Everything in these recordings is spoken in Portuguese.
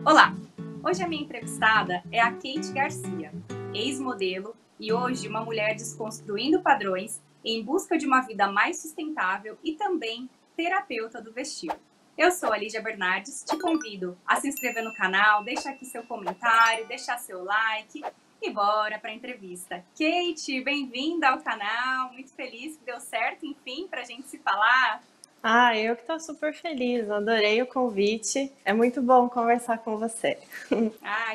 Olá! Hoje a minha entrevistada é a Kate Garcia, ex-modelo e hoje uma mulher desconstruindo padrões em busca de uma vida mais sustentável e também terapeuta do vestir. Eu sou a Lígia Bernardes, te convido a se inscrever no canal, deixar aqui seu comentário, deixar seu like e bora para a entrevista. Kate, bem-vinda ao canal, muito feliz que deu certo, enfim, para a gente se falar. Eu que estou super feliz, adorei o convite. É muito bom conversar com você.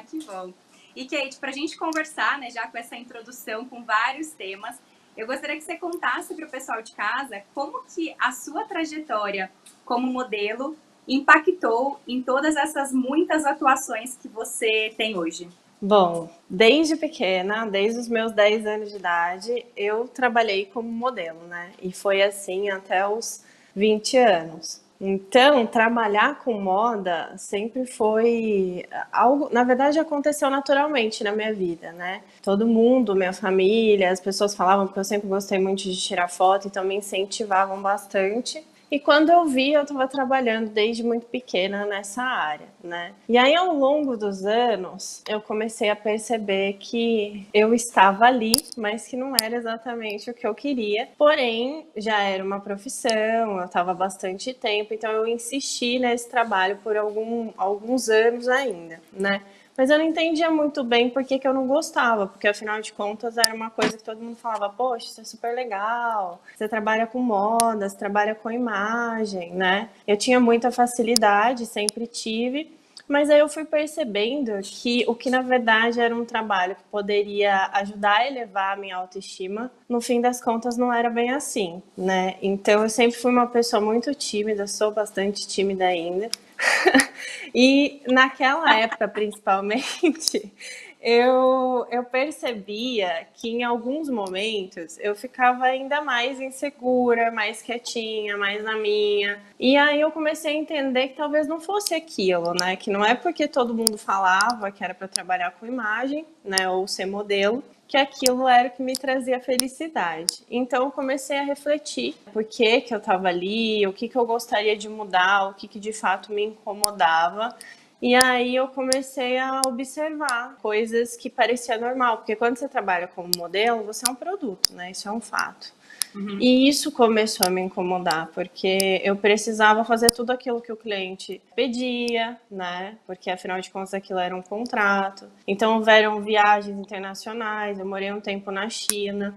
Que bom. E Kate, para a gente conversar, né, já com essa introdução com vários temas, eu gostaria que você contasse para o pessoal de casa como que a sua trajetória como modelo impactou em todas essas muitas atuações que você tem hoje. Bom, desde pequena, desde os meus 10 anos de idade, eu trabalhei como modelo, né? E foi assim até os 20 anos. Então, trabalhar com moda sempre foi algo, na verdade, aconteceu naturalmente na minha vida, né? Todo mundo, minha família, as pessoas falavam, porque eu sempre gostei muito de tirar foto, então me incentivavam bastante. E quando eu vi, eu estava trabalhando desde muito pequena nessa área, né? E aí, ao longo dos anos, eu comecei a perceber que eu estava ali, mas que não era exatamente o que eu queria. Porém, já era uma profissão, eu estava há bastante tempo, então eu insisti nesse trabalho por alguns anos ainda, né? Mas eu não entendia muito bem por que eu não gostava, porque afinal de contas era uma coisa que todo mundo falava, poxa, isso é super legal, você trabalha com moda, você trabalha com imagem, né? Eu tinha muita facilidade, sempre tive, mas aí eu fui percebendo que o que na verdade era um trabalho que poderia ajudar a elevar a minha autoestima, no fim das contas não era bem assim, né? Então eu sempre fui uma pessoa muito tímida, sou bastante tímida ainda. E naquela época, principalmente, eu percebia que em alguns momentos eu ficava ainda mais insegura, mais quietinha, mais na minha. E aí eu comecei a entender que talvez não fosse aquilo, né? Que não é porque todo mundo falava que era para trabalhar com imagem, né, ou ser modelo, que aquilo era o que me trazia felicidade. Então eu comecei a refletir por que eu estava ali, o que eu gostaria de mudar, o que de fato me incomodava. E aí eu comecei a observar coisas que parecia normal, porque quando você trabalha como modelo, você é um produto, né? Isso é um fato. E isso começou a me incomodar, porque eu precisava fazer tudo aquilo que o cliente pedia, né? Porque afinal de contas aquilo era um contrato. Então houveram viagens internacionais, eu morei um tempo na China.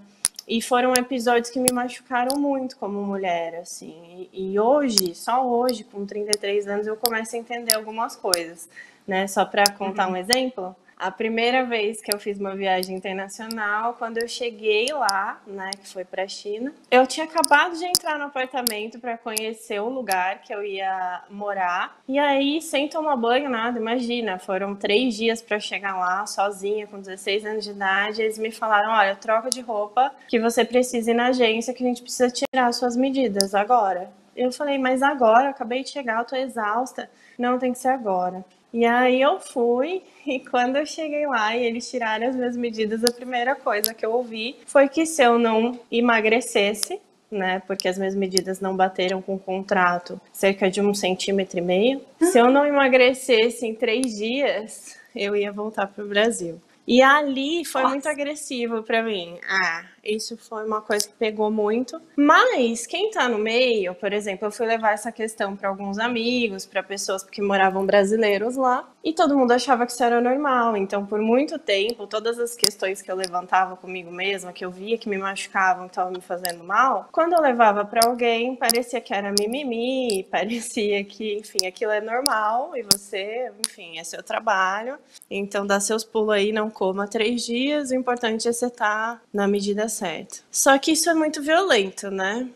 E foram episódios que me machucaram muito como mulher, assim. E hoje, só hoje, com 33 anos, eu começo a entender algumas coisas, né? Só para contar um exemplo, a primeira vez que eu fiz uma viagem internacional, quando eu cheguei lá, né, que foi para a China, eu tinha acabado de entrar no apartamento para conhecer o lugar que eu ia morar. E aí, sem tomar banho, nada, imagina, foram 3 dias para chegar lá, sozinha, com 16 anos de idade. Eles me falaram, olha, troca de roupa, que você precisa ir na agência, que a gente precisa tirar suas medidas agora. Eu falei, mas agora? Eu acabei de chegar, eu tô exausta. Não, tem que ser agora. E aí eu fui, e quando eu cheguei lá e eles tiraram as minhas medidas, a primeira coisa que eu ouvi foi que se eu não emagrecesse, né, porque as minhas medidas não bateram com o contrato, cerca de 1,5 centímetros, se eu não emagrecesse em 3 dias, eu ia voltar para o Brasil. E ali foi muito agressivo para mim. Isso foi uma coisa que pegou muito. Mas quem tá no meio, por exemplo, eu fui levar essa questão para alguns amigos, para pessoas que moravam brasileiros lá, e todo mundo achava que isso era normal. Então, por muito tempo, todas as questões que eu levantava comigo mesma, que eu via que me machucavam, que estavam me fazendo mal, quando eu levava para alguém, parecia que era mimimi, parecia que, enfim, aquilo é normal e você, enfim, é seu trabalho. Então, dá seus pulos aí, não coma 3 dias, o importante é você estar na medida certa. Só que isso é muito violento, né?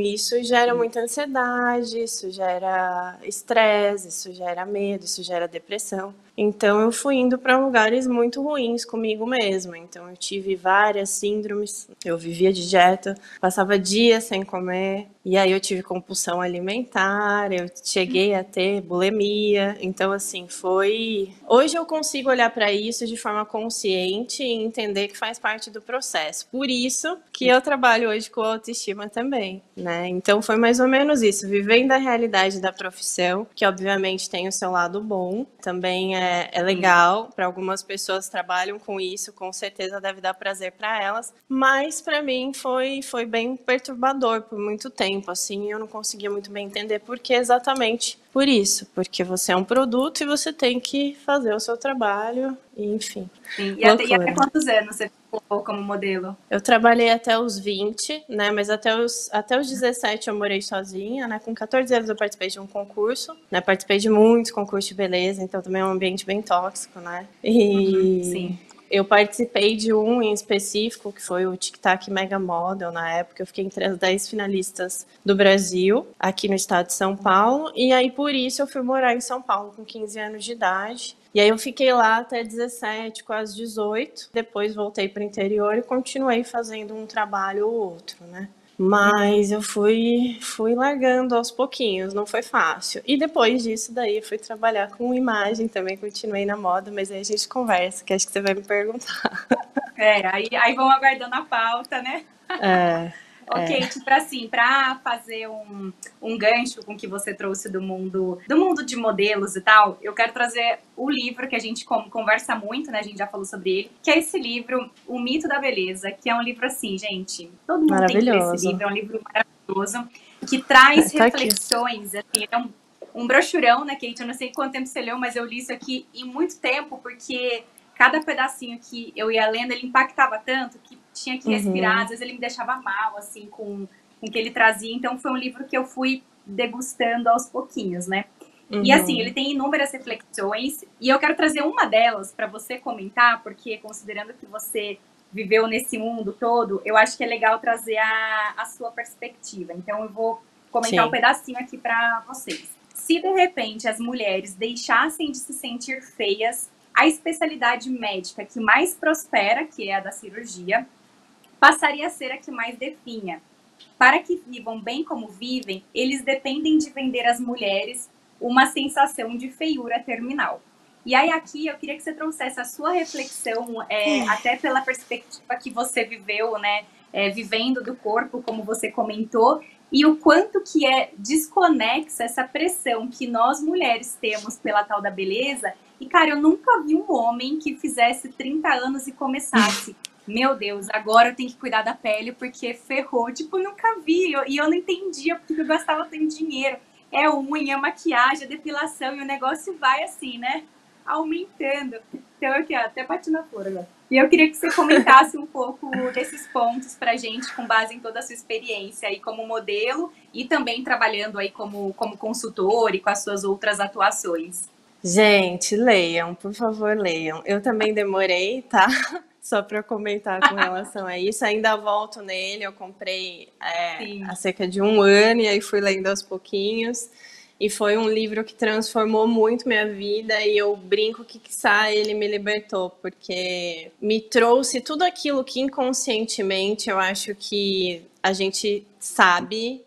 Isso gera muita ansiedade, isso gera estresse, isso gera medo, isso gera depressão. Então eu fui indo para lugares muito ruins comigo mesma. Então eu tive várias síndromes, eu vivia de dieta, passava dias sem comer, e aí eu tive compulsão alimentar, eu cheguei a ter bulimia. Então assim, foi. Hoje eu consigo olhar para isso de forma consciente e entender que faz parte do processo. Por isso que eu trabalho hoje com autoestima também, né? Então foi mais ou menos isso, vivendo a realidade da profissão, que obviamente tem o seu lado bom, também é legal, para algumas pessoas que trabalham com isso, com certeza deve dar prazer para elas, mas para mim foi bem perturbador por muito tempo, assim, eu não conseguia muito bem entender por que exatamente por isso, porque você é um produto e você tem que fazer o seu trabalho, e, enfim, Sim. E até loucura. quantos anos você ficou como modelo? Eu trabalhei até os 20, né? Mas até os 17 eu morei sozinha, né? Com 14 anos eu participei de um concurso, né? Participei de muitos concursos de beleza, então também é um ambiente bem tóxico, né? E Sim. eu participei de um em específico, que foi o Tic Tac Mega Model, na época. Eu fiquei entre as 10 finalistas do Brasil, aqui no estado de São Paulo. E aí, por isso, eu fui morar em São Paulo com 15 anos de idade. E aí eu fiquei lá até 17, quase 18. Depois voltei para o interior e continuei fazendo um trabalho ou outro, né? Mas eu fui largando aos pouquinhos, não foi fácil. E depois disso daí eu fui trabalhar com imagem, também continuei na moda, mas aí a gente conversa, que acho que você vai me perguntar. Aí vão aguardando a pauta, né? É, Ok, tipo assim, para fazer um gancho com o que você trouxe do mundo de modelos e tal, eu quero trazer o livro que a gente conversa muito, né? A gente já falou sobre ele, que é esse livro, O Mito da Beleza, que é um livro assim, gente, todo mundo tem que ler esse maravilhoso. livro, é um livro maravilhoso, que traz Tá aqui. reflexões, assim, é um brochurão, né, Kate? Eu não sei quanto tempo você leu, mas eu li isso aqui em muito tempo, porque cada pedacinho que eu ia lendo, ele impactava tanto que tinha que respirar, às vezes ele me deixava mal, assim, com o que ele trazia. Então foi um livro que eu fui degustando aos pouquinhos, né? E assim, ele tem inúmeras reflexões, e eu quero trazer uma delas para você comentar, porque considerando que você viveu nesse mundo todo, eu acho que é legal trazer a sua perspectiva. Então eu vou comentar um Sim. pedacinho aqui para vocês. Se de repente as mulheres deixassem de se sentir feias, a especialidade médica que mais prospera, que é a da cirurgia, passaria a ser a que mais definha. Para que vivam bem como vivem, eles dependem de vender às mulheres uma sensação de feiura terminal. E aí aqui eu queria que você trouxesse a sua reflexão, até pela perspectiva que você viveu, né, vivendo do corpo, como você comentou, e o quanto que é desconexa essa pressão que nós mulheres temos pela tal da beleza. E, cara, eu nunca vi um homem que fizesse 30 anos e começasse, meu Deus, agora eu tenho que cuidar da pele porque ferrou. Tipo, nunca vi. E eu não entendia porque eu gastava tanto dinheiro. É unha, maquiagem, depilação, e o negócio vai assim, né? Aumentando. Então eu até bati na flor agora. E eu queria que você comentasse um pouco desses pontos pra gente, com base em toda a sua experiência aí como modelo e também trabalhando aí como consultor e com as suas outras atuações. Gente, leiam, por favor, leiam. Eu também demorei, tá? Só para comentar com relação a isso. Ainda volto nele, eu comprei há cerca de um ano e aí fui lendo aos pouquinhos. E foi um livro que transformou muito minha vida e eu brinco que quiçá ele me libertou, porque me trouxe tudo aquilo que inconscientemente eu acho que a gente sabe,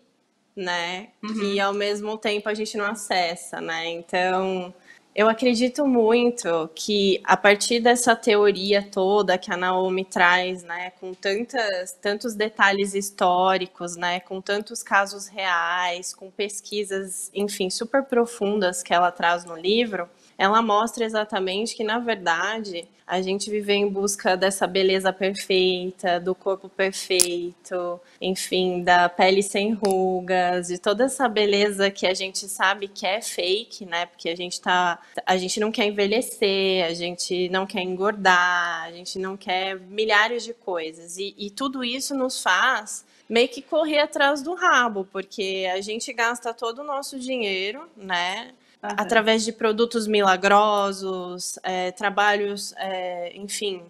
né? Que ao mesmo tempo a gente não acessa, né? Então, eu acredito muito que a partir dessa teoria toda que a Naomi traz, né, com tantos detalhes históricos, né, com tantos casos reais, com pesquisas, enfim, super profundas que ela traz no livro, ela mostra exatamente que, na verdade, a gente vive em busca dessa beleza perfeita, do corpo perfeito, enfim, da pele sem rugas, de toda essa beleza que a gente sabe que é fake, né? Porque a gente não quer envelhecer, a gente não quer engordar, a gente não quer milhares de coisas. E tudo isso nos faz meio que correr atrás do rabo, porque a gente gasta todo o nosso dinheiro, né? Através de produtos milagrosos, trabalhos, enfim,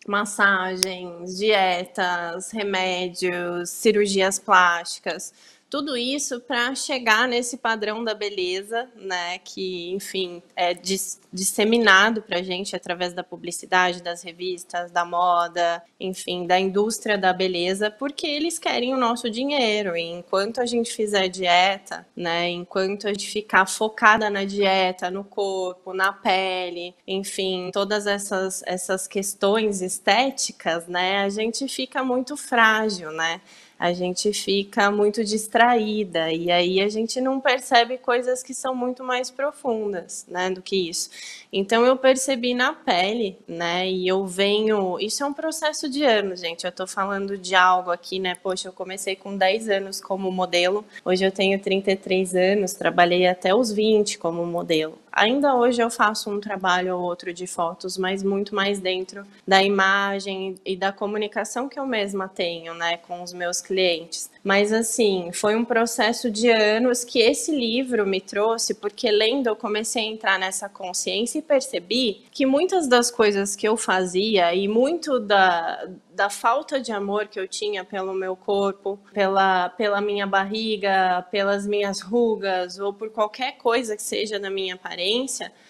massagens, dietas, remédios, cirurgias plásticas, Tudo isso para chegar nesse padrão da beleza, né, que, enfim, é disseminado para a gente através da publicidade, das revistas, da moda, enfim, da indústria da beleza, porque eles querem o nosso dinheiro. E enquanto a gente fizer dieta, né, enquanto a gente ficar focada na dieta, no corpo, na pele, enfim, todas essas questões estéticas, né, a gente fica muito frágil, né? A gente fica muito distraída e aí a gente não percebe coisas que são muito mais profundas, né, do que isso. Então eu percebi na pele, né, e eu venho... Isso é um processo de anos, gente. Eu tô falando de algo aqui, né, poxa, eu comecei com 10 anos como modelo, hoje eu tenho 33 anos, trabalhei até os 20 como modelo. Ainda hoje eu faço um trabalho ou outro de fotos, mas muito mais dentro da imagem e da comunicação que eu mesma tenho, né, com os meus clientes. Mas assim, foi um processo de anos que esse livro me trouxe, porque lendo eu comecei a entrar nessa consciência e percebi que muitas das coisas que eu fazia e muito da falta de amor que eu tinha pelo meu corpo, pela minha barriga, pelas minhas rugas ou por qualquer coisa que seja da minha aparência,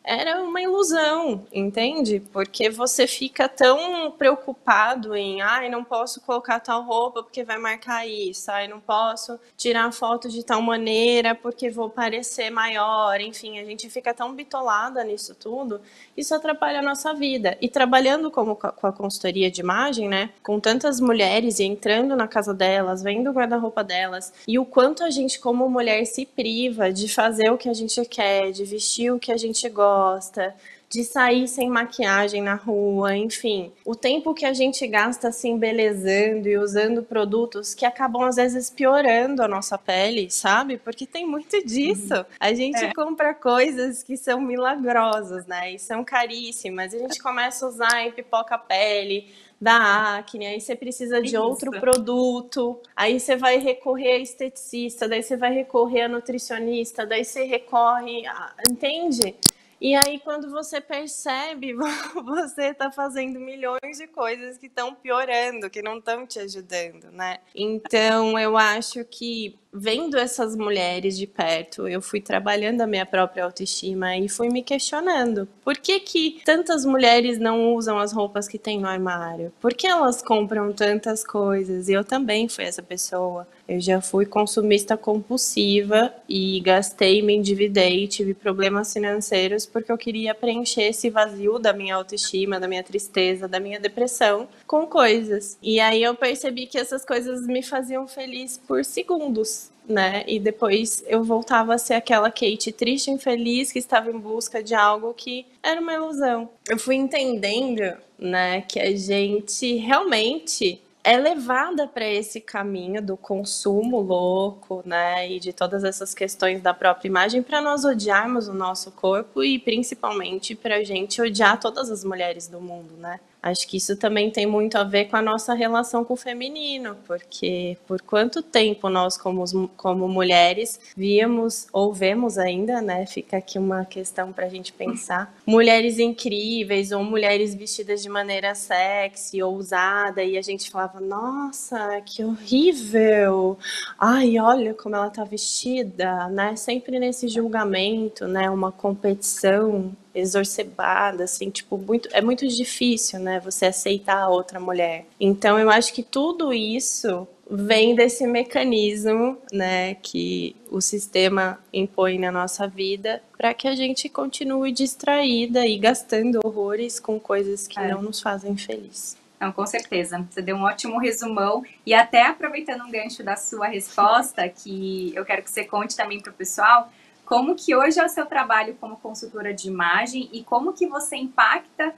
era uma ilusão, entende? Porque você fica tão preocupado em, ai, não posso colocar tal roupa porque vai marcar isso, ai, não posso tirar foto de tal maneira porque vou parecer maior, enfim, a gente fica tão bitolada nisso tudo, isso atrapalha a nossa vida. E trabalhando com a consultoria de imagem, né, com tantas mulheres e entrando na casa delas, vendo o guarda-roupa delas, e o quanto a gente como mulher se priva de fazer o que a gente quer, de vestir o que a gente gosta, de sair sem maquiagem na rua, enfim. O tempo que a gente gasta se embelezando e usando produtos que acabam às vezes piorando a nossa pele, sabe? Porque tem muito disso. A gente compra coisas que são milagrosas, né? E são caríssimas. A gente começa a usar e pipoca a pele, da acne, aí você precisa de outro produto, aí você vai recorrer a esteticista, daí você vai recorrer a nutricionista, daí você recorre a... Entende? E aí, quando você percebe, você está fazendo milhões de coisas que estão piorando, que não estão te ajudando, né? Então, eu acho que vendo essas mulheres de perto, eu fui trabalhando a minha própria autoestima e fui me questionando. Por que tantas mulheres não usam as roupas que tem no armário? Por que elas compram tantas coisas? E eu também fui essa pessoa. Eu já fui consumista compulsiva e gastei, me endividei, tive problemas financeiros porque eu queria preencher esse vazio da minha autoestima, da minha tristeza, da minha depressão com coisas. E aí eu percebi que essas coisas me faziam feliz por segundos, né? E depois eu voltava a ser aquela Kate triste, infeliz, que estava em busca de algo que era uma ilusão. Eu fui entendendo, né, que a gente realmente é levada para esse caminho do consumo louco, né, e de todas essas questões da própria imagem para nós odiarmos o nosso corpo e principalmente para a gente odiar todas as mulheres do mundo, né? Acho que isso também tem muito a ver com a nossa relação com o feminino, porque por quanto tempo nós, como mulheres, víamos ou vemos ainda, né? Fica aqui uma questão para a gente pensar. Mulheres incríveis ou mulheres vestidas de maneira sexy, ousada, e a gente falava, nossa, que horrível! Ai, olha como ela tá vestida, né? Sempre nesse julgamento, né? Uma competição exacerbada, assim, tipo, é muito difícil, né, você aceitar a outra mulher. Então, eu acho que tudo isso vem desse mecanismo, né, que o sistema impõe na nossa vida para que a gente continue distraída e gastando horrores com coisas que não nos fazem feliz. Não, com certeza. Você deu um ótimo resumão. E até aproveitando um gancho da sua resposta, que eu quero que você conte também para o pessoal, como que hoje é o seu trabalho como consultora de imagem e como que você impacta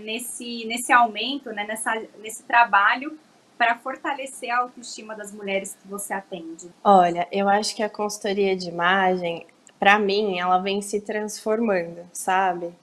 nesse aumento, né, nesse trabalho para fortalecer a autoestima das mulheres que você atende? Olha, eu acho que a consultoria de imagem, para mim, ela vem se transformando, sabe?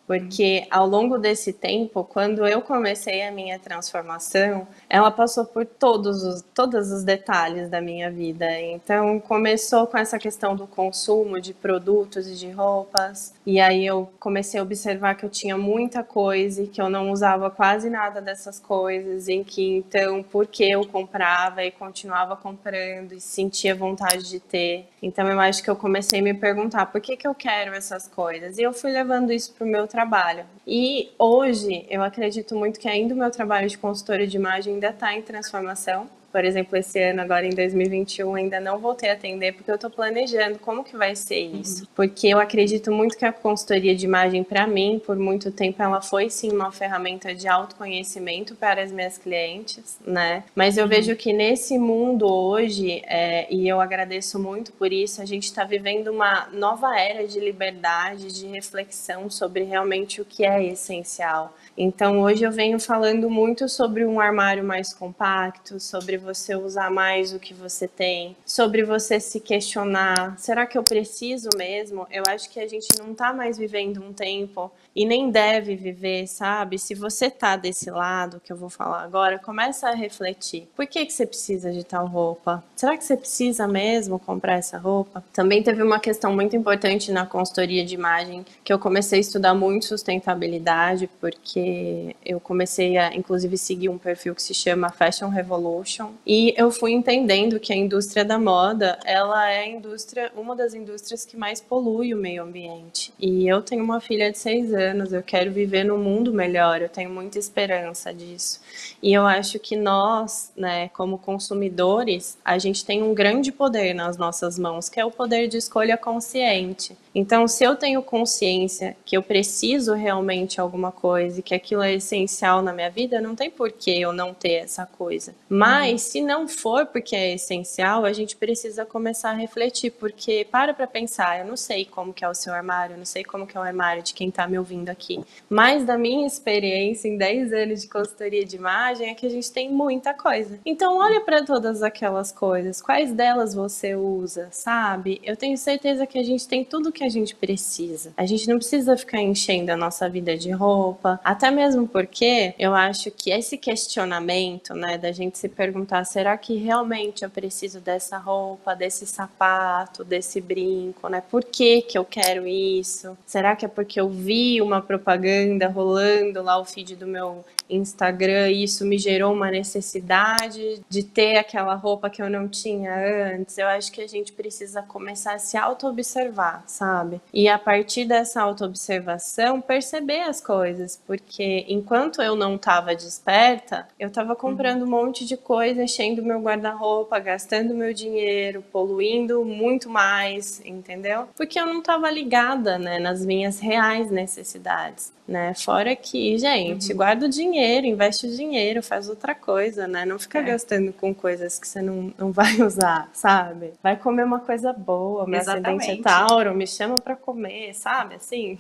Porque ao longo desse tempo, quando eu comecei a minha transformação, ela passou por todos os detalhes da minha vida. Então, começou com essa questão do consumo de produtos e de roupas. E aí eu comecei a observar que eu tinha muita coisa e que eu não usava quase nada dessas coisas. E que, então, por que eu comprava e continuava comprando e sentia vontade de ter? Então, eu acho que eu comecei a me perguntar por que eu quero essas coisas. E eu fui levando isso para o meu trabalho. E hoje eu acredito muito que ainda o meu trabalho de consultora de imagem ainda está em transformação. Por exemplo, esse ano, agora em 2021, ainda não voltei a atender porque eu estou planejando como que vai ser isso. Porque eu acredito muito que a consultoria de imagem, para mim, por muito tempo, ela foi sim uma ferramenta de autoconhecimento para as minhas clientes, né? Mas eu vejo que nesse mundo hoje, e eu agradeço muito por isso, a gente está vivendo uma nova era de liberdade, de reflexão sobre realmente o que é essencial. Então, hoje eu venho falando muito sobre um armário mais compacto, sobre você usar mais o que você tem, sobre você se questionar, será que eu preciso mesmo? Eu acho que a gente não está mais vivendo um tempo e nem deve viver, sabe? Se você tá desse lado, que eu vou falar agora, começa a refletir. Por que você precisa de tal roupa? Será que você precisa mesmo comprar essa roupa? Também teve uma questão muito importante na consultoria de imagem, que eu comecei a estudar muito sustentabilidade, porque eu comecei a, inclusive, seguir um perfil que se chama Fashion Revolution, e eu fui entendendo que a indústria da moda, ela é a indústria, uma das indústrias que mais polui o meio ambiente. E eu tenho uma filha de 6 anos, eu quero viver num mundo melhor, eu tenho muita esperança disso. E eu acho que nós, né, como consumidores, a gente tem um grande poder nas nossas mãos, que é o poder de escolha consciente. Então, se eu tenho consciência que eu preciso realmente de alguma coisa e que aquilo é essencial na minha vida, não tem por que eu não ter essa coisa. Mas, se não for porque é essencial, a gente precisa começar a refletir, porque para pensar, eu não sei como que é o seu armário, eu não sei como que é o armário de quem está me ouvindo aqui, mas da minha experiência em 10 anos de consultoria de imagem é que a gente tem muita coisa. Então, olha para todas aquelas coisas, quais delas você usa, sabe? Eu tenho certeza que a gente tem tudo que a gente precisa. A gente não precisa ficar enchendo a nossa vida de roupa, até mesmo porque eu acho que esse questionamento, né, da gente se perguntar, será que realmente eu preciso dessa roupa, desse sapato, desse brinco, né? Por que eu quero isso? Será que é porque eu vi uma propaganda rolando lá o feed do meu Instagram e isso me gerou uma necessidade de ter aquela roupa que eu não tinha antes? Eu acho que a gente precisa começar a se auto-observar, sabe? E a partir dessa auto-observação, perceber as coisas, porque enquanto eu não estava desperta, eu estava comprando um monte de coisa, enchendo meu guarda-roupa, gastando meu dinheiro, poluindo muito mais, entendeu? Porque eu não estava ligada, né, nas minhas reais necessidades, né? Fora que, gente, guarda o dinheiro, investe o dinheiro, faz outra coisa, né? Não fica gastando com coisas que você não vai usar, sabe? Vai comer uma coisa boa, meu ascendente é Tauro, me chama pra comer, sabe? Assim.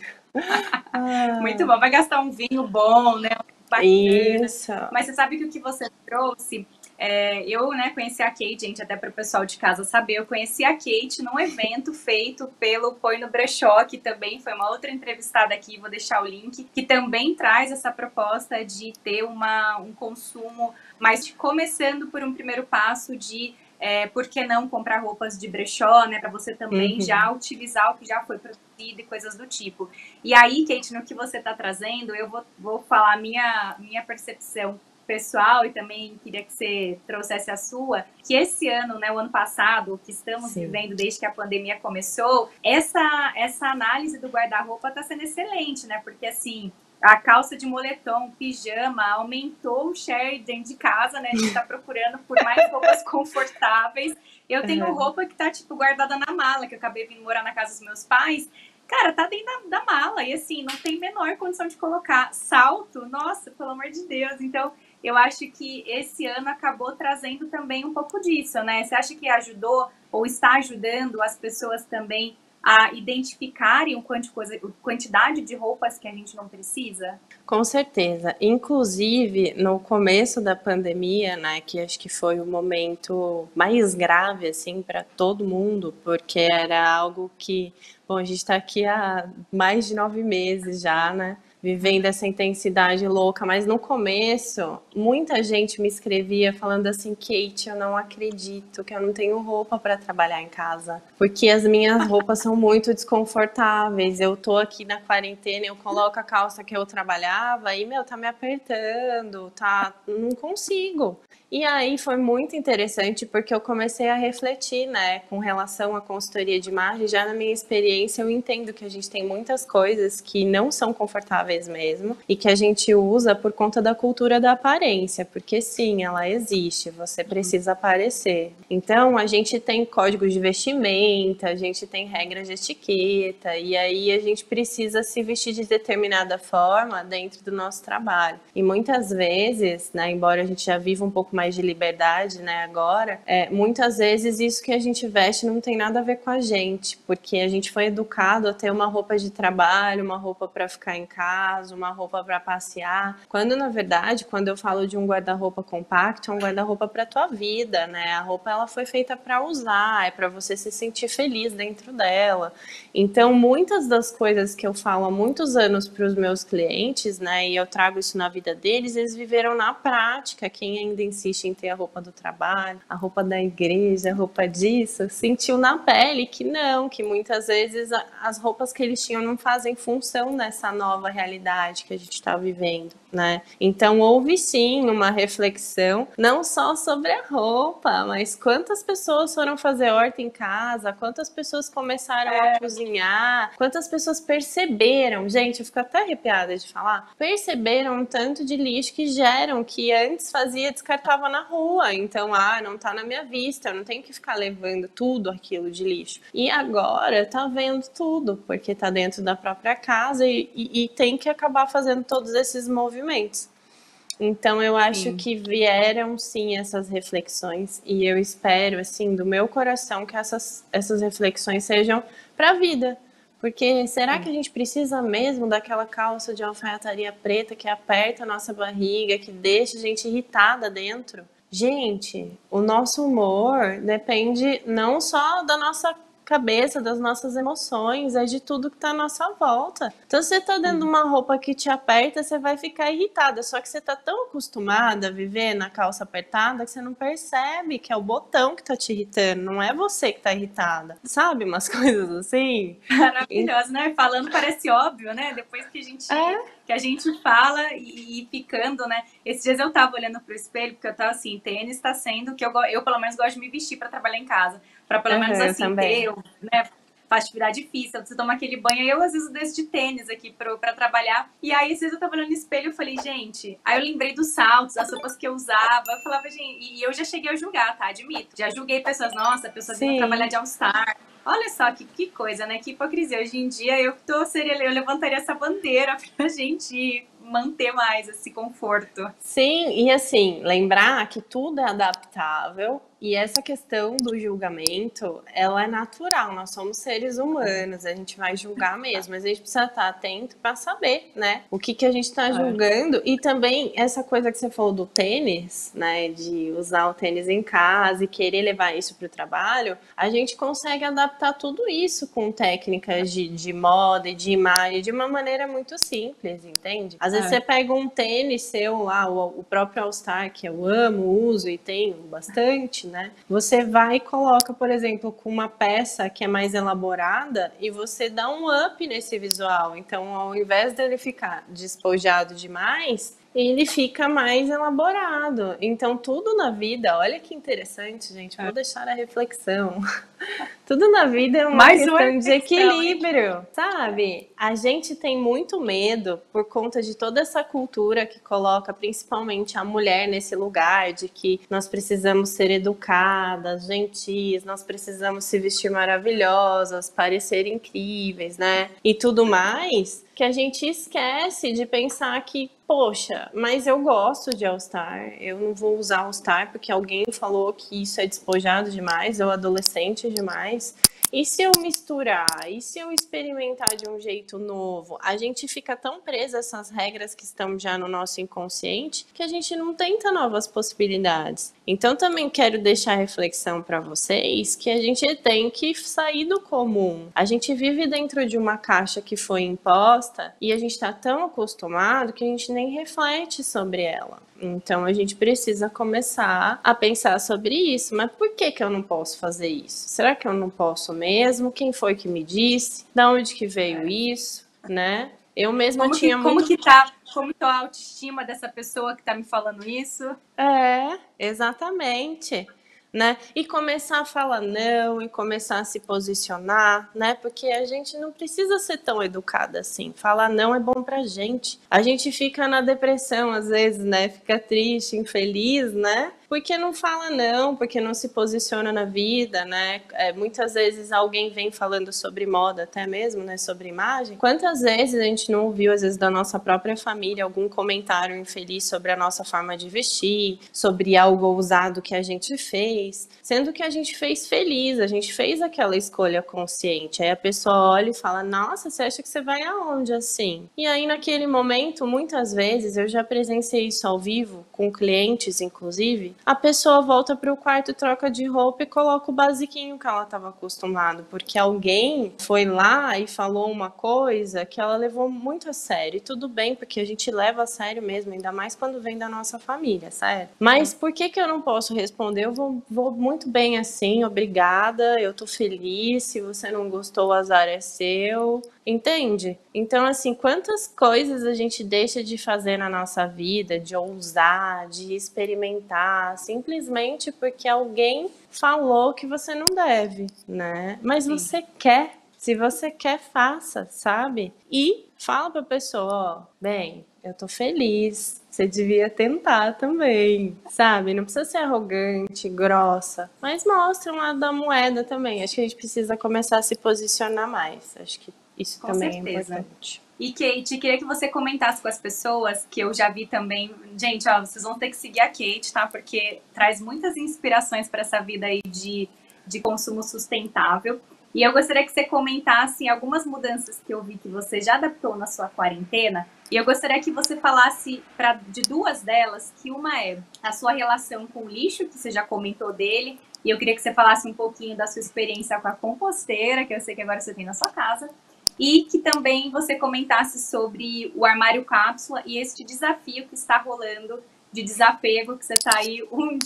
Muito bom, vai gastar um vinho bom, né? Bacana. Isso. Mas você sabe que o que você trouxe, eu, né, conheci a Kate, gente, até para o pessoal de casa saber, eu conheci a Kate num evento feito pelo Põe no Brechó, que também foi uma outra entrevistada aqui, vou deixar o link, que também traz essa proposta de ter um consumo, mas começando por um primeiro passo de por que não comprar roupas de brechó, né? Para você também já utilizar o que já foi produzido e coisas do tipo. E aí, Kate, no que você está trazendo, eu vou falar a minha percepção pessoal e também queria que você trouxesse a sua, que esse ano, né, o ano passado, que estamos vivendo desde que a pandemia começou, essa análise do guarda-roupa está sendo excelente, né? Porque assim, a calça de moletom, pijama, aumentou o share dentro de casa, né? A gente tá procurando por mais roupas confortáveis. Eu tenho roupa que tá, tipo, guardada na mala, que eu acabei vindo morar na casa dos meus pais. Cara, tá dentro da mala. E assim, não tem menor condição de colocar. Salto, nossa, pelo amor de Deus. Então, eu acho que esse ano acabou trazendo também um pouco disso, né? Você acha que ajudou ou está ajudando as pessoas também a identificarem quantidade de roupas que a gente não precisa? Com certeza. Inclusive, no começo da pandemia, né, que acho que foi o momento mais grave, assim, para todo mundo, porque era algo que, bom, a gente está aqui há mais de 9 meses já, né, vivendo essa intensidade louca, mas no começo, muita gente me escrevia falando assim, Kate, eu não acredito que eu não tenho roupa para trabalhar em casa, porque as minhas roupas são muito desconfortáveis, eu tô aqui na quarentena, eu coloco a calça que eu trabalhava e, meu, tá me apertando, tá, não consigo. E aí foi muito interessante porque eu comecei a refletir, né, com relação à consultoria de imagem. Já na minha experiência, eu entendo que a gente tem muitas coisas que não são confortáveis mesmo e que a gente usa por conta da cultura da aparência, porque sim, ela existe, você precisa aparecer. Então, a gente tem códigos de vestimenta, a gente tem regras de etiqueta e aí a gente precisa se vestir de determinada forma dentro do nosso trabalho. E muitas vezes, né, embora a gente já viva um pouco mais de liberdade, né, agora, muitas vezes isso que a gente veste não tem nada a ver com a gente, porque a gente foi educado a ter uma roupa de trabalho, uma roupa para ficar em casa, uma roupa para passear, quando na verdade, quando eu falo de um guarda-roupa compacto, é um guarda-roupa para tua vida, né, a roupa ela foi feita para usar, é para você se sentir feliz dentro dela. Então, muitas das coisas que eu falo há muitos anos para os meus clientes, né, e eu trago isso na vida deles, eles viveram na prática. Quem ainda insiste em ter a roupa do trabalho, a roupa da igreja, a roupa disso, sentiu na pele que não, que muitas vezes as roupas que eles tinham não fazem função nessa nova realidade que a gente está vivendo, né? Então houve sim uma reflexão, não só sobre a roupa, mas quantas pessoas foram fazer horta em casa, quantas pessoas começaram a cozinhar, quantas pessoas perceberam, gente, eu fico até arrepiada de falar, perceberam um tanto de lixo que geram, que antes fazia, descartava na rua, então, não tá na minha vista, eu não tenho que ficar levando tudo aquilo de lixo. E agora tá vendo tudo, porque tá dentro da própria casa e tem que acabar fazendo todos esses movimentos. Então eu acho que vieram sim essas reflexões e eu espero assim do meu coração que essas reflexões sejam para a vida. Porque será que a gente precisa mesmo daquela calça de alfaiataria preta que aperta a nossa barriga, que deixa a gente irritada dentro? Gente, o nosso humor depende não só da nossa cabeça, das nossas emoções, é de tudo que tá à nossa volta. Então, se você tá dentro de uma roupa que te aperta, você vai ficar irritada. Só que você tá tão acostumada a viver na calça apertada que você não percebe que é o botão que tá te irritando, não é você que tá irritada. Sabe umas coisas assim? Maravilhosa, né? Falando parece óbvio, né? Depois que a gente fala e ficando, né? Esses dias eu tava olhando pro espelho, porque eu tava assim, tênis tá sendo que eu pelo menos gosto de me vestir pra trabalhar em casa. Pra pelo menos assim ter, né? Faz atividade física, você toma aquele banho, aí eu às vezes desço de tênis aqui pra trabalhar. E aí, às vezes eu tava olhando no espelho e falei, gente, aí eu lembrei dos saltos, as roupas que eu usava. Eu falava, gente, e eu já cheguei a julgar, tá? Admito. Já julguei pessoas, nossa, pessoas indo trabalhar de All-Star. Olha só que coisa, né? Que hipocrisia. Hoje em dia eu levantaria essa bandeira pra gente manter mais esse conforto. Sim, e assim, lembrar que tudo é adaptável e essa questão do julgamento, ela é natural, nós somos seres humanos, a gente vai julgar mesmo, mas a gente precisa estar atento para saber, né, o que a gente está julgando e também essa coisa que você falou do tênis, né, de usar o tênis em casa e querer levar isso para o trabalho, a gente consegue adaptar tudo isso com técnicas de moda e de imagem de uma maneira muito simples, entende? Às vezes você pega um tênis seu lá, o próprio All-Star, que eu amo, uso e tenho bastante, né? Você vai e coloca, por exemplo, com uma peça que é mais elaborada e você dá um up nesse visual. Então, ao invés dele ficar despojado demais, ele fica mais elaborado. Então, tudo na vida, olha que interessante, gente, vou deixar a reflexão. Tudo na vida é uma questão de equilíbrio, sabe? A gente tem muito medo por conta de toda essa cultura que coloca principalmente a mulher nesse lugar de que nós precisamos ser educadas, gentis, nós precisamos se vestir maravilhosas, parecer incríveis, né? E tudo mais, que a gente esquece de pensar que poxa, mas eu gosto de All Star, eu não vou usar All Star porque alguém falou que isso é despojado demais ou adolescente demais. E se eu misturar? E se eu experimentar de um jeito novo? A gente fica tão preso a essas regras que estão já no nosso inconsciente que a gente não tenta novas possibilidades. Então também quero deixar a reflexão para vocês que a gente tem que sair do comum. A gente vive dentro de uma caixa que foi imposta e a gente está tão acostumado que a gente nem reflete sobre ela. Então a gente precisa começar a pensar sobre isso. Mas por que eu não posso fazer isso? Será que eu não posso mesmo? Quem foi que me disse? Da onde que veio isso? Né? Eu mesma tinha muito... Como tá a autoestima dessa pessoa que tá me falando isso? Exatamente. Né? E começar a falar não, e começar a se posicionar, né? Porque a gente não precisa ser tão educada assim. Falar não é bom pra gente. A gente fica na depressão às vezes, né? Fica triste, infeliz, né? Porque não fala não, porque não se posiciona na vida, né? Muitas vezes alguém vem falando sobre moda, até mesmo, né? Sobre imagem. Quantas vezes a gente não ouviu, às vezes, da nossa própria família, algum comentário infeliz sobre a nossa forma de vestir, sobre algo ousado que a gente fez, sendo que a gente fez feliz, a gente fez aquela escolha consciente. Aí a pessoa olha e fala, nossa, você acha que você vai aonde assim? E aí naquele momento, muitas vezes, eu já presenciei isso ao vivo, com clientes, inclusive, a pessoa volta para o quarto, troca de roupa e coloca o basiquinho que ela estava acostumado, porque alguém foi lá e falou uma coisa que ela levou muito a sério. E tudo bem, porque a gente leva a sério mesmo, ainda mais quando vem da nossa família, sério. Mas por que eu não posso responder? Eu vou muito bem assim, obrigada, eu tô feliz, se você não gostou, o azar é seu. Entende? Então, assim, quantas coisas a gente deixa de fazer na nossa vida, de ousar, de experimentar, simplesmente porque alguém falou que você não deve, né? Mas Sim. você quer. Se você quer, faça, sabe? E fala pra pessoa, ó, bem, eu tô feliz, você devia tentar também, sabe? Não precisa ser arrogante, grossa, mas mostra um lado da moeda também. Acho que a gente precisa começar a se posicionar mais. Acho que isso Com também certeza. é importante. E Kate, queria que você comentasse com as pessoas, que eu já vi também. Gente, ó, vocês vão ter que seguir a Kate, tá? Porque traz muitas inspirações para essa vida aí de consumo sustentável. E eu gostaria que você comentasse algumas mudanças que eu vi que você já adaptou na sua quarentena. E eu gostaria que você falasse de duas delas, que uma é a sua relação com o lixo, que você já comentou dele. E eu queria que você falasse um pouquinho da sua experiência com a composteira, que eu sei que agora você tem na sua casa. E que também você comentasse sobre o armário cápsula e este desafio que está rolando de desapego, que você está aí uma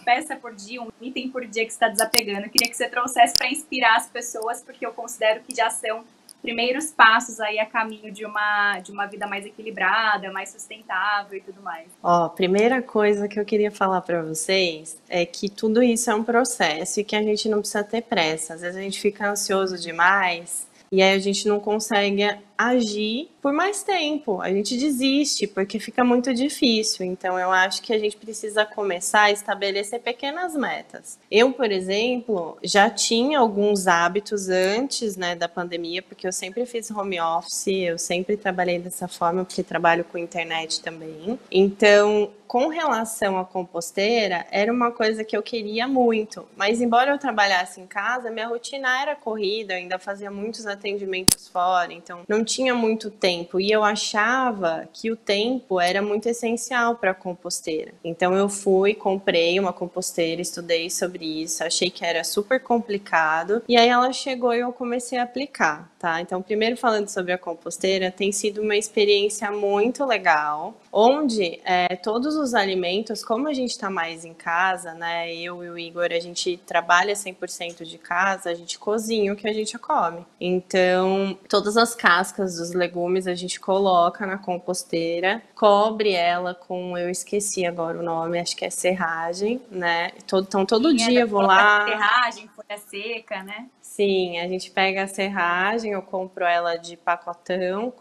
peça por dia, um item por dia que você está desapegando. Eu queria que você trouxesse para inspirar as pessoas, porque eu considero que já são primeiros passos aí a caminho de uma vida mais equilibrada, mais sustentável e tudo mais. Ó, primeira coisa que eu queria falar para vocês é que tudo isso é um processo e que a gente não precisa ter pressa. Às vezes a gente fica ansioso demais e aí a gente não consegue agir por mais tempo. A gente desiste porque fica muito difícil. Então eu acho que a gente precisa começar a estabelecer pequenas metas. Eu, por exemplo, já tinha alguns hábitos antes, né, da pandemia, porque eu sempre fiz home office, eu sempre trabalhei dessa forma, porque trabalho com internet também. Então, com relação à composteira, era uma coisa que eu queria muito, mas embora eu trabalhasse em casa, minha rotina era corrida, eu ainda fazia muitos atendimentos fora, então não tinha muito tempo e eu achava que o tempo era muito essencial para a composteira. Então eu fui, comprei uma composteira, estudei sobre isso, achei que era super complicado e aí ela chegou e eu comecei a aplicar, tá? Então primeiro falando sobre a composteira, tem sido uma experiência muito legal, onde todos os alimentos, como a gente está mais em casa, né? Eu e o Igor, a gente trabalha 100% de casa, a gente cozinha o que a gente come. Então, todas as cascas dos legumes a gente coloca na composteira, cobre ela com, eu esqueci agora o nome, acho que é serragem, né? Então, todo dia eu vou lá... Serragem, folha seca, né? Sim, a gente pega a serragem, eu compro ela de pacotão,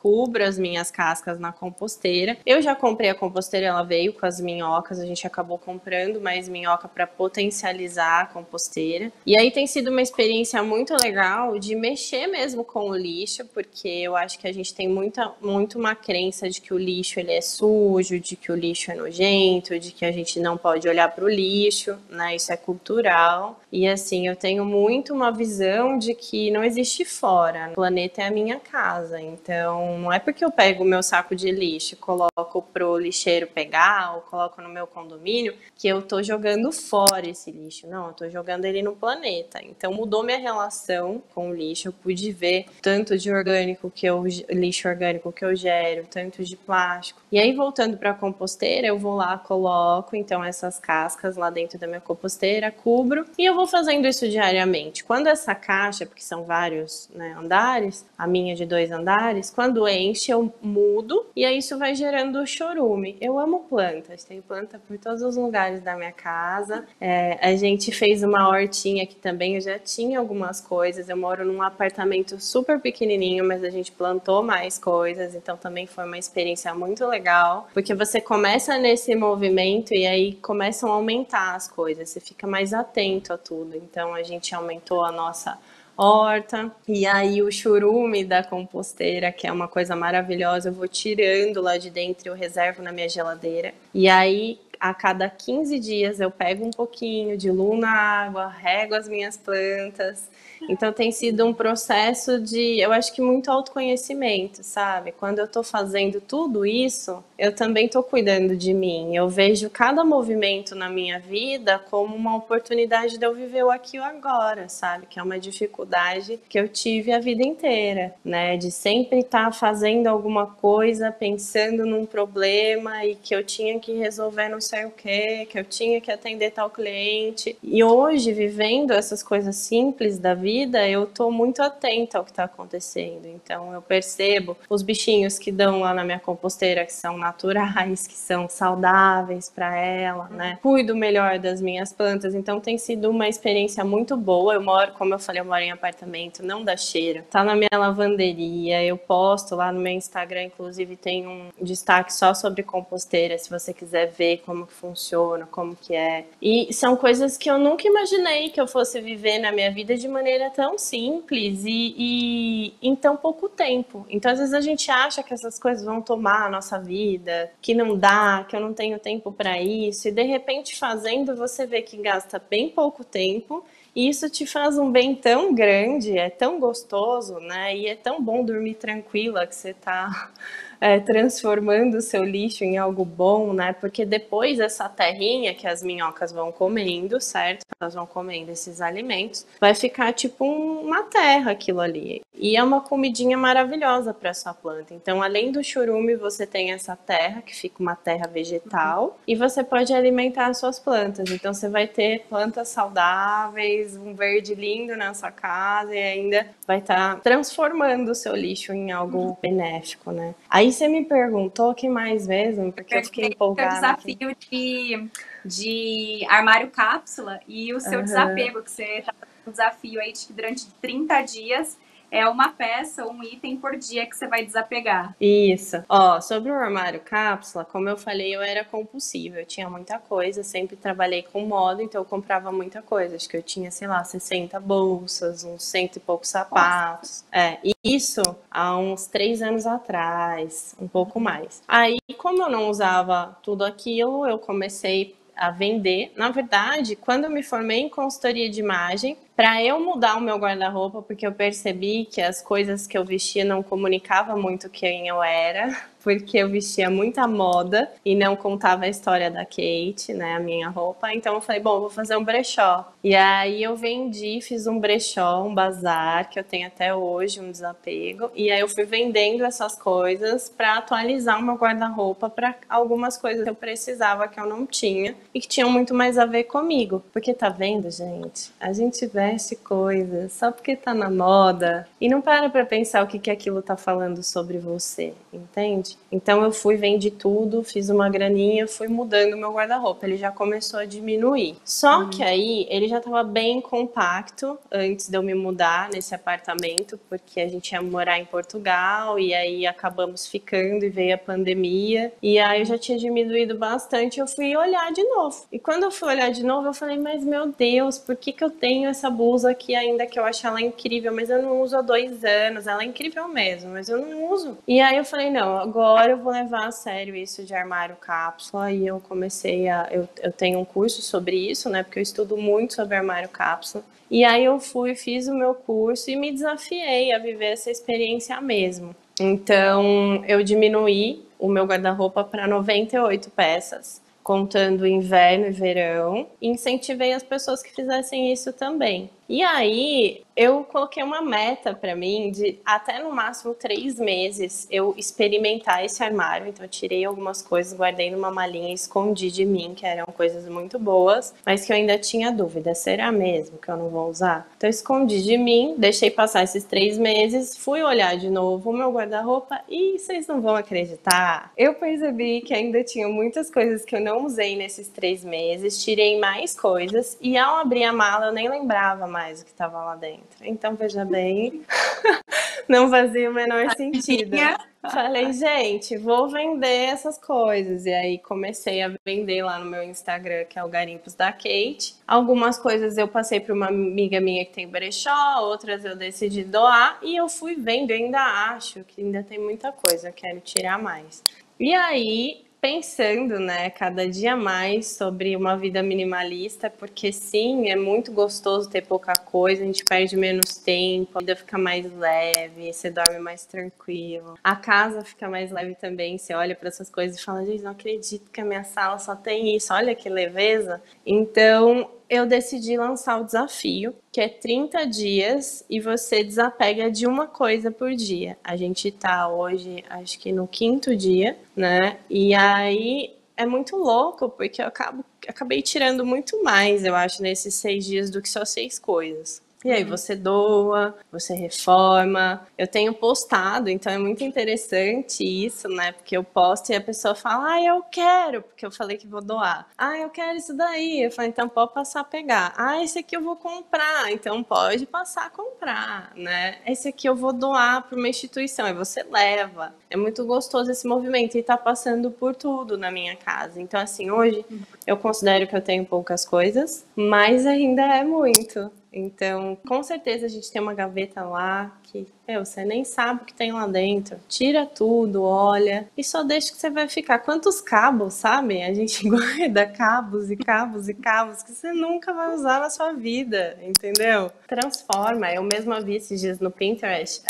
cubro as minhas cascas na composteira. Eu já comprei a composteira, ela veio com as minhocas, a gente acabou comprando mais minhoca para potencializar a composteira. E aí tem sido uma experiência muito legal de mexer mesmo com o lixo, porque eu acho que a gente tem muito uma crença de que o lixo ele é sujo, de que o lixo é nojento, de que a gente não pode olhar para o lixo, né? Isso é cultural. E assim, eu tenho muito uma visão de que não existe fora. O planeta é a minha casa. Então, não é porque eu pego o meu saco de lixo e coloco pro lixeiro pegar ou coloco no meu condomínio que eu tô jogando fora esse lixo. Não, eu tô jogando ele no planeta. Então, mudou minha relação com o lixo. Eu pude ver tanto de lixo orgânico que eu gero, tanto de plástico. E aí, voltando para a composteira, eu vou lá, coloco então essas cascas lá dentro da minha composteira, cubro e eu vou fazendo isso diariamente. Quando essa caixa, porque são vários, né, andares, a minha de 2 andares, quando enche eu mudo e aí isso vai gerando chorume. Eu amo plantas, tenho planta por todos os lugares da minha casa. A gente fez uma hortinha aqui também, eu já tinha algumas coisas, eu moro num apartamento super pequenininho, mas a gente plantou mais coisas, então também foi uma experiência muito legal, porque você começa nesse movimento e aí começam a aumentar as coisas, você fica mais atento a tudo. Então a gente aumentou a nossa horta, e aí o churume da composteira, que é uma coisa maravilhosa, eu vou tirando lá de dentro e eu reservo na minha geladeira. E aí a cada 15 dias eu pego um pouquinho, diluo na água, rego as minhas plantas. Então tem sido um processo de, eu acho que muito autoconhecimento, sabe? Quando eu tô fazendo tudo isso, eu também tô cuidando de mim. Eu vejo cada movimento na minha vida como uma oportunidade de eu viver o aqui e o agora, sabe? Que é uma dificuldade que eu tive a vida inteira, né? De sempre estar fazendo alguma coisa, pensando num problema e que eu tinha que resolver não sei o quê, que eu tinha que atender tal cliente. E hoje, vivendo essas coisas simples da vida, eu tô muito atenta ao que está acontecendo. Então eu percebo os bichinhos que dão lá na minha composteira, que são naturais, que são saudáveis para ela, né? Cuido melhor das minhas plantas, então tem sido uma experiência muito boa. Eu moro, como eu falei, eu moro em apartamento, não dá cheiro. Tá na minha lavanderia, eu posto lá no meu Instagram, inclusive tem um destaque só sobre composteira, se você quiser ver como que funciona, como que é. E são coisas que eu nunca imaginei que eu fosse viver na minha vida de maneira tão simples e em tão pouco tempo. Então, às vezes a gente acha que essas coisas vão tomar a nossa vida, que não dá, que eu não tenho tempo para isso, e de repente fazendo você vê que gasta bem pouco tempo e isso te faz um bem tão grande, é tão gostoso, né? E é tão bom dormir tranquila que você tá transformando o seu lixo em algo bom, né? Porque depois essa terrinha que as minhocas vão comendo, certo? Elas vão comendo esses alimentos, vai ficar tipo uma terra aquilo ali. E é uma comidinha maravilhosa para sua planta. Então, além do churume, você tem essa terra, que fica uma terra vegetal, e você pode alimentar as suas plantas. Então, você vai ter plantas saudáveis, um verde lindo na sua casa e ainda vai estar transformando o seu lixo em algo benéfico, né? Aí você me perguntou o que mais mesmo, porque eu fiquei empolgada. O desafio de armário cápsula e o seu desapego, que você está fazendo um desafio aí de que durante 30 dias é uma peça ou um item por dia que você vai desapegar. Isso. Ó, sobre o armário cápsula, como eu falei, eu era compulsiva, eu tinha muita coisa, sempre trabalhei com moda, então eu comprava muita coisa. Acho que eu tinha, sei lá, 60 bolsas, uns 100 e poucos sapatos. E isso há uns 3 anos atrás, um pouco mais. Aí, como eu não usava tudo aquilo, eu comecei a vender. Na verdade, quando eu me formei em consultoria de imagem, para eu mudar o meu guarda-roupa, porque eu percebi que as coisas que eu vestia não comunicavam muito quem eu era, porque eu vestia muita moda e não contava a história da Kate, né, a minha roupa. Então eu falei, bom, vou fazer um brechó. E aí eu vendi, fiz um brechó, um bazar, que eu tenho até hoje, um desapego. E aí eu fui vendendo essas coisas para atualizar o meu guarda-roupa para algumas coisas que eu precisava que eu não tinha e que tinham muito mais a ver comigo. Porque tá vendo, gente? A gente veste veste coisas só porque tá na moda e não para pra pensar o que que aquilo tá falando sobre você, entende? Então eu fui, vendi tudo, fiz uma graninha, fui mudando meu guarda-roupa. Ele já começou a diminuir. Só que aí ele já tava bem compacto antes de eu me mudar nesse apartamento, porque a gente ia morar em Portugal e aí acabamos ficando e veio a pandemia. E aí eu já tinha diminuído bastante, eu fui olhar de novo. E quando eu fui olhar de novo, eu falei, mas meu Deus, por que que eu tenho essa blusa aqui ainda que eu acho ela incrível, mas eu não uso há 2 anos, ela é incrível mesmo, mas eu não uso. E aí eu falei, não, agora eu vou levar a sério isso de armário cápsula. E eu comecei eu tenho um curso sobre isso, né, porque eu estudo muito sobre armário cápsula. E aí eu fui, fiz o meu curso e me desafiei a viver essa experiência mesmo. Então eu diminuí o meu guarda-roupa para 98 peças, contando inverno e verão, e incentivei as pessoas que fizessem isso também. E aí eu coloquei uma meta para mim de até no máximo 3 meses eu experimentar esse armário. Então eu tirei algumas coisas, guardei numa malinha e escondi de mim, que eram coisas muito boas, mas que eu ainda tinha dúvida, será mesmo que eu não vou usar? Então eu escondi de mim, deixei passar esses 3 meses, fui olhar de novo o meu guarda-roupa e vocês não vão acreditar. Eu percebi que ainda tinha muitas coisas que eu não usei nesses 3 meses, tirei mais coisas e ao abrir a mala eu nem lembrava mais o que estava lá dentro. Então, veja bem, não fazia o menor sentido. Falei, gente, vou vender essas coisas. E aí comecei a vender lá no meu Instagram, que é o Garimpos da Kate. Algumas coisas eu passei para uma amiga minha que tem brechó, outras eu decidi doar. E eu fui vendo, eu ainda acho que ainda tem muita coisa, eu quero tirar mais. E aí, pensando, né, cada dia mais sobre uma vida minimalista, porque sim, é muito gostoso ter pouca coisa, a gente perde menos tempo, a vida fica mais leve, você dorme mais tranquilo, a casa fica mais leve também, você olha para essas coisas e fala, gente, não acredito que a minha sala só tem isso, olha que leveza. Então, eu decidi lançar o desafio, que é 30 dias e você desapega de uma coisa por dia. A gente tá hoje, acho que no 5º dia, né? E aí é muito louco, porque eu acabei tirando muito mais, eu acho, nesses 6 dias do que só 6 coisas. E aí você doa, você reforma. Eu tenho postado, então é muito interessante isso, né? Porque eu posto e a pessoa fala, ah, eu quero, porque eu falei que vou doar. Ah, eu quero isso daí. Eu falo, então pode passar a pegar. Ah, esse aqui eu vou comprar, então pode passar a comprar, né? Esse aqui eu vou doar para uma instituição, aí você leva. É muito gostoso esse movimento e tá passando por tudo na minha casa. Então, assim, hoje eu considero que eu tenho poucas coisas, mas ainda é muito. Então, com certeza a gente tem uma gaveta lá que você nem sabe o que tem lá dentro. Tira tudo, olha e só deixa que você vai ficar. Quantos cabos, sabe? A gente guarda cabos e cabos e cabos que você nunca vai usar na sua vida, entendeu? Transforma. Eu mesma vi esses dias no Pinterest,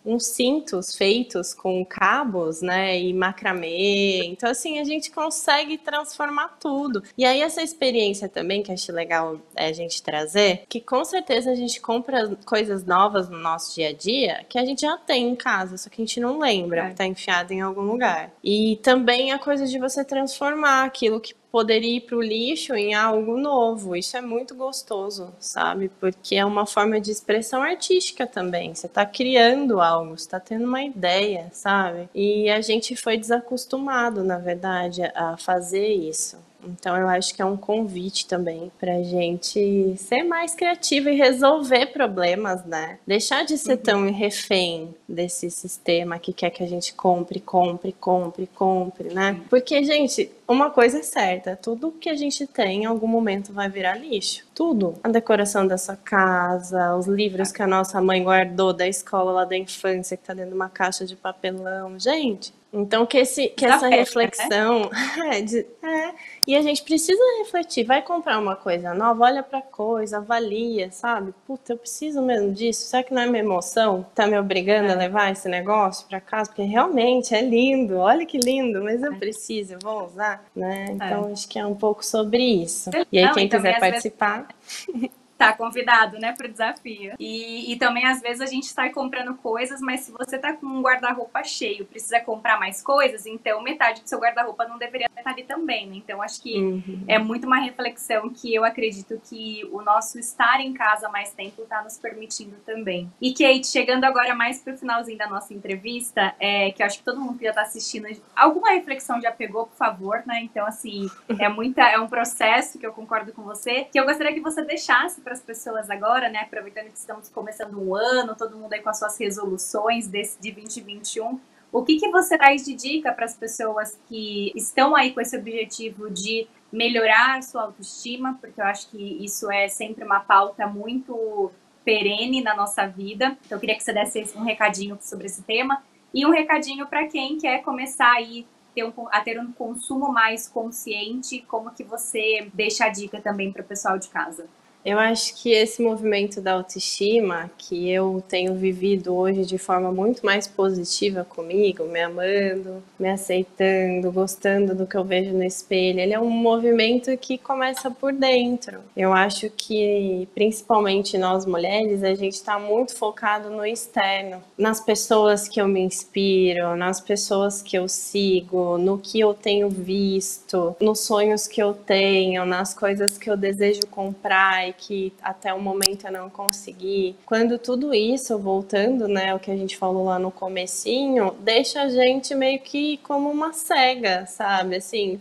uns cintos feitos com cabos, né, e macramê. Então, assim, a gente consegue transformar tudo. E aí, essa experiência também, que eu achei legal a gente trazer, que com certeza a gente compra coisas novas no nosso dia a dia que a gente já tem em casa, só que a gente não lembra, que tá enfiado em algum lugar. E também a coisa de você transformar aquilo que poderia ir para o lixo em algo novo. Isso é muito gostoso, sabe? Porque é uma forma de expressão artística também. Você está criando algo, você está tendo uma ideia, sabe? E a gente foi desacostumado, na verdade, a fazer isso. Então eu acho que é um convite também pra gente ser mais criativo e resolver problemas, né? Deixar de ser tão refém desse sistema que quer que a gente compre, né? Porque, gente, uma coisa é certa, tudo que a gente tem em algum momento vai virar lixo. Tudo. A decoração da sua casa, os livros que a nossa mãe guardou da escola lá da infância, que tá dentro de uma caixa de papelão. Gente, então que essa reflexão... E a gente precisa refletir, vai comprar uma coisa nova, olha pra coisa, avalia, sabe? Puta, eu preciso mesmo disso, será que não é minha emoção? Tá me obrigando a levar esse negócio pra casa? Porque realmente é lindo, olha que lindo, mas eu preciso, eu vou usar, né? Então acho que é um pouco sobre isso. E aí quem quiser participar... Tá convidado, né, pro desafio. E também, às vezes, a gente sai comprando coisas, mas se você tá com um guarda-roupa cheio, precisa comprar mais coisas, então metade do seu guarda-roupa não deveria estar ali também, né? Então, acho que é muito uma reflexão que eu acredito que o nosso estar em casa mais tempo tá nos permitindo também. E, Kate, chegando agora mais pro finalzinho da nossa entrevista, que eu acho que todo mundo que já tá assistindo, alguma reflexão já pegou, por favor, né? Então, assim, é um processo que eu concordo com você, que eu gostaria que você deixasse para as pessoas agora, né? Aproveitando que estamos começando um ano, todo mundo aí com as suas resoluções de 2021. O que você traz de dica para as pessoas que estão aí com esse objetivo de melhorar sua autoestima? Porque eu acho que isso é sempre uma pauta muito perene na nossa vida. Então, eu queria que você desse um recadinho sobre esse tema e um recadinho para quem quer começar aí a ter um consumo mais consciente. Como que você deixa a dica também para o pessoal de casa? Eu acho que esse movimento da autoestima, que eu tenho vivido hoje de forma muito mais positiva comigo, me amando, me aceitando, gostando do que eu vejo no espelho, ele é um movimento que começa por dentro. Eu acho que, principalmente nós mulheres, a gente está muito focado no externo, nas pessoas que eu me inspiro, nas pessoas que eu sigo, no que eu tenho visto, nos sonhos que eu tenho, nas coisas que eu desejo comprar e que até o momento eu não consegui. Quando tudo isso, voltando, né, o que a gente falou lá no comecinho, deixa a gente meio que como uma cega, sabe? Assim,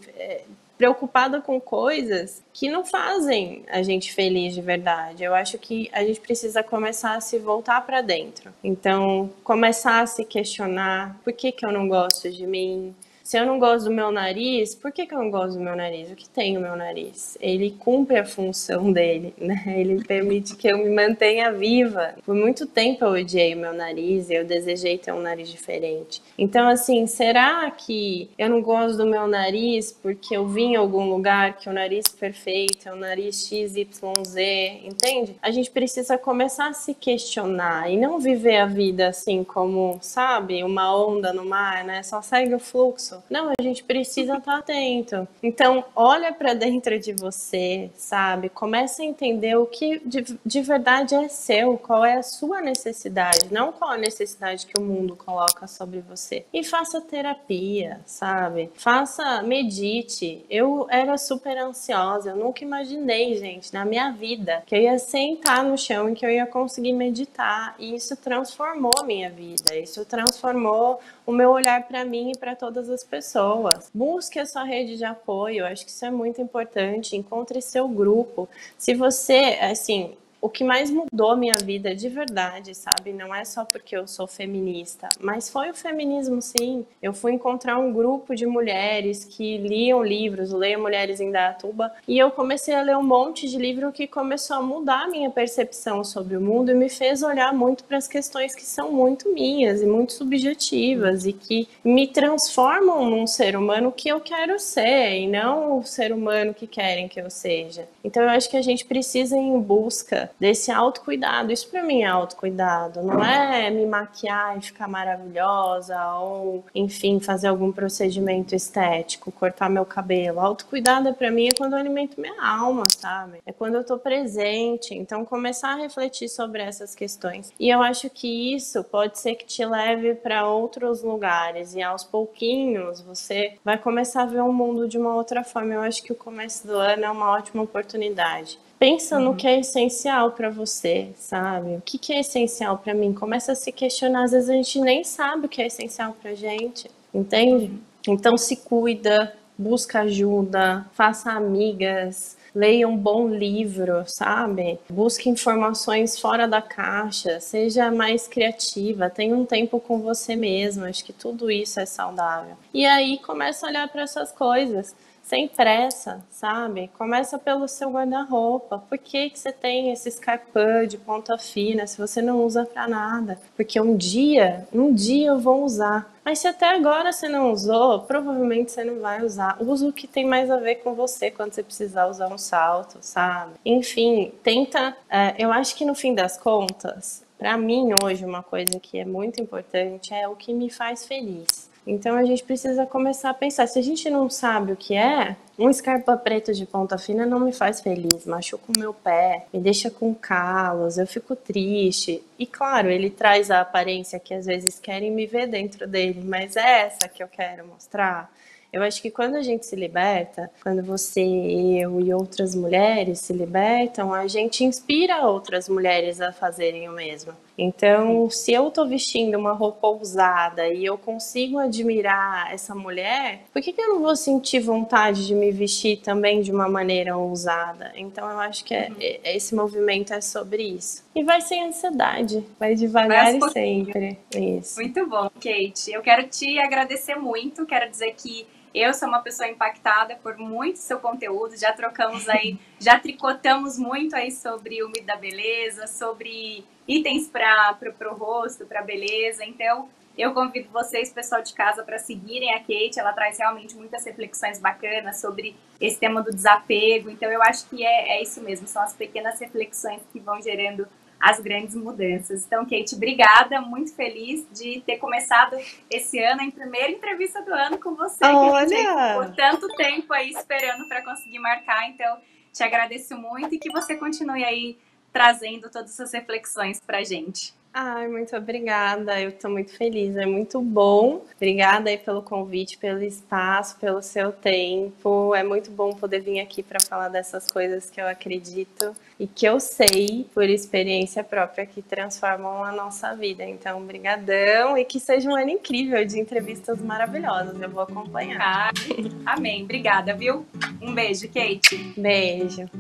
preocupada com coisas que não fazem a gente feliz de verdade. Eu acho que a gente precisa começar a se voltar para dentro. Então, começar a se questionar: por que eu não gosto de mim? Se eu não gosto do meu nariz, por que eu não gosto do meu nariz? O que tem o meu nariz? Ele cumpre a função dele, né? Ele permite que eu me mantenha viva. Por muito tempo eu odiei o meu nariz e eu desejei ter um nariz diferente. Então, assim, será que eu não gosto do meu nariz porque eu vim em algum lugar que o nariz perfeito é o nariz XYZ, entende? A gente precisa começar a se questionar e não viver a vida assim como, sabe, uma onda no mar, né? Só segue o fluxo. Não, a gente precisa estar atento. Então, olha para dentro de você, sabe? Começa a entender o que de verdade é seu, qual é a sua necessidade, não qual a necessidade que o mundo coloca sobre você. E faça terapia, sabe? Medite. Eu era super ansiosa, eu nunca imaginei, gente, na minha vida, que eu ia sentar no chão e que eu ia conseguir meditar. E isso transformou a minha vida, isso transformou o meu olhar para mim e para todas as pessoas. Busque a sua rede de apoio, eu acho que isso é muito importante. Encontre seu grupo. Se você, assim, o que mais mudou a minha vida de verdade, sabe? Não é só porque eu sou feminista, mas foi o feminismo, sim. Eu fui encontrar um grupo de mulheres que liam livros, Leia Mulheres em Dayatuba, e eu comecei a ler um monte de livro que começou a mudar a minha percepção sobre o mundo e me fez olhar muito para as questões que são muito minhas e muito subjetivas e que me transformam num ser humano que eu quero ser e não o ser humano que querem que eu seja. Então eu acho que a gente precisa ir em busca desse autocuidado. Isso para mim é autocuidado, não é me maquiar e ficar maravilhosa ou, enfim, fazer algum procedimento estético, cortar meu cabelo. Autocuidado para mim é quando eu alimento minha alma, sabe? É quando eu tô presente. Então começar a refletir sobre essas questões. E eu acho que isso pode ser que te leve para outros lugares e aos pouquinhos você vai começar a ver o mundo de uma outra forma. Eu acho que o começo do ano é uma ótima oportunidade. Pensa no que é essencial para você, sabe? O que é essencial para mim? Começa a se questionar. Às vezes a gente nem sabe o que é essencial pra gente, entende? Então se cuida, busca ajuda, faça amigas, leia um bom livro, sabe? Busque informações fora da caixa, seja mais criativa, tenha um tempo com você mesma. Acho que tudo isso é saudável. E aí começa a olhar para essas coisas. Sem pressa, sabe? Começa pelo seu guarda-roupa. Por que você tem esse escarpão de ponta fina se você não usa pra nada? Porque um dia eu vou usar. Mas se até agora você não usou, provavelmente você não vai usar. Usa o que tem mais a ver com você quando você precisar usar um salto, sabe? Enfim, tenta... eu acho que no fim das contas, pra mim hoje uma coisa que é muito importante é o que me faz feliz. Então a gente precisa começar a pensar, se a gente não sabe o que é, um Scarpa preto de ponta fina não me faz feliz, machuca o meu pé, me deixa com calos, eu fico triste. E claro, ele traz a aparência que às vezes querem me ver dentro dele, mas é essa que eu quero mostrar. Eu acho que quando a gente se liberta, quando você, eu e outras mulheres se libertam, a gente inspira outras mulheres a fazerem o mesmo. Então, se eu tô vestindo uma roupa ousada e eu consigo admirar essa mulher, por que eu não vou sentir vontade de me vestir também de uma maneira ousada? Então, eu acho que esse movimento é sobre isso. E vai sem ansiedade, vai devagar e sempre. Isso. Muito bom, Kate. Eu quero te agradecer muito, quero dizer que eu sou uma pessoa impactada por muito seu conteúdo, já trocamos aí, já tricotamos muito aí sobre o mito da beleza, sobre itens para o rosto, para beleza. Então, eu convido vocês, pessoal de casa, para seguirem a Kate. Ela traz realmente muitas reflexões bacanas sobre esse tema do desapego. Então, eu acho que é isso mesmo, são as pequenas reflexões que vão gerando as grandes mudanças. Então, Kate, obrigada, muito feliz de ter começado esse ano, em primeira entrevista do ano com você, Olha! que a gente ficou tanto tempo aí esperando para conseguir marcar. Então, te agradeço muito e que você continue aí trazendo todas essas reflexões para a gente. Ai, muito obrigada, eu estou muito feliz, é muito bom. Obrigada aí pelo convite, pelo espaço, pelo seu tempo. É muito bom poder vir aqui para falar dessas coisas que eu acredito e que eu sei por experiência própria que transformam a nossa vida. Então, brigadão e que seja um ano incrível de entrevistas maravilhosas. Eu vou acompanhar. Amém. Obrigada, viu? Um beijo, Kate. Beijo.